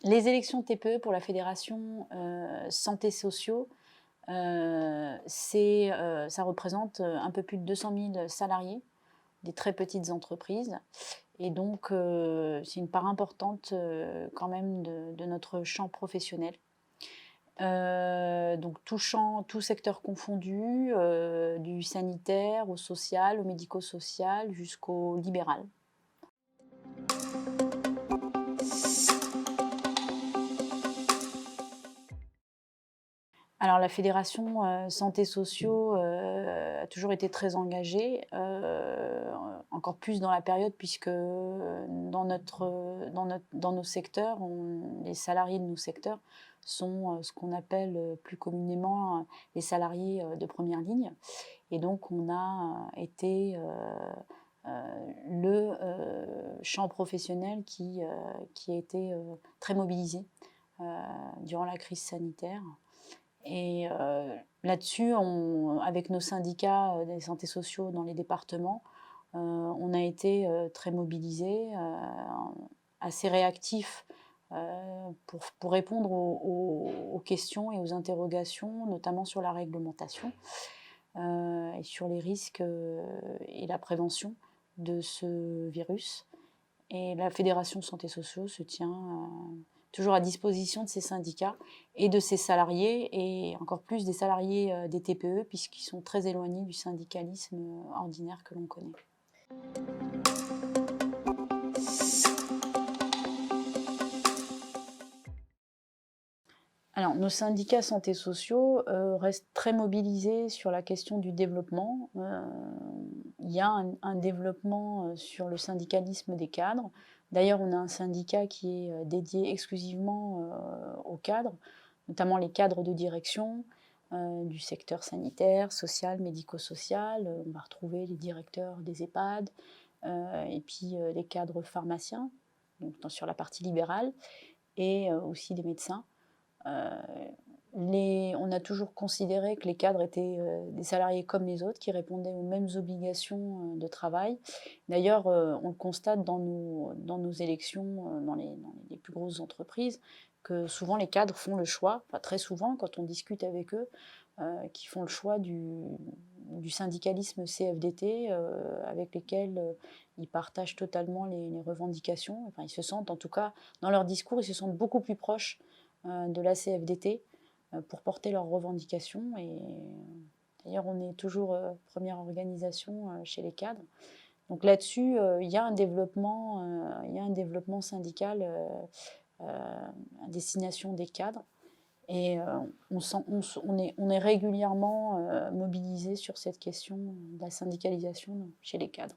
Les élections TPE pour la fédération, santé sociaux, ça représente, un peu plus de 200 000 salariés, des très petites entreprises et donc c'est une part importante, quand même de notre champ professionnel. Donc tout secteur confondu, du sanitaire au social, au médico-social jusqu'au libéral. Alors la fédération, santé sociaux, a toujours été très engagée, encore plus dans la période puisque, dans nos secteurs, les salariés de nos secteurs sont, ce qu'on appelle, plus communément, les salariés, de première ligne et donc on a, été, le, champ professionnel qui a été, très mobilisé, heu, durant la crise sanitaire. Et là-dessus, avec nos syndicats des santé sociaux dans les départements, on a été très mobilisés, assez réactifs pour répondre aux questions et aux interrogations, notamment sur la réglementation et sur les risques et la prévention de ce virus. Et la Fédération Santé Sociaux se tient toujours à disposition de ses syndicats et de ses salariés, et encore plus des salariés des TPE, puisqu'ils sont très éloignés du syndicalisme ordinaire que l'on connaît. Alors, nos syndicats santé sociaux restent très mobilisés sur la question du développement. Il y a un développement sur le syndicalisme des cadres. D'ailleurs, on a un syndicat qui est dédié exclusivement aux cadres, notamment les cadres de direction du secteur sanitaire, social, médico-social. On va retrouver les directeurs des EHPAD et puis les cadres pharmaciens, donc sur la partie libérale, et aussi des médecins. On a toujours considéré que les cadres étaient des salariés comme les autres, qui répondaient aux mêmes obligations de travail. D'ailleurs, on le constate dans nos élections, dans les plus grosses entreprises, que souvent les cadres font le choix, enfin très souvent quand on discute avec eux, qui font le choix du syndicalisme CFDT, avec lesquels ils partagent totalement les revendications. Enfin, ils se sentent, en tout cas, dans leur discours, ils se sentent beaucoup plus proches de la CFDT pour porter leurs revendications. Et d'ailleurs, on est toujours première organisation chez les cadres. Donc là-dessus, il y a un développement syndical à destination des cadres. Et on est régulièrement mobilisé sur cette question de la syndicalisation chez les cadres.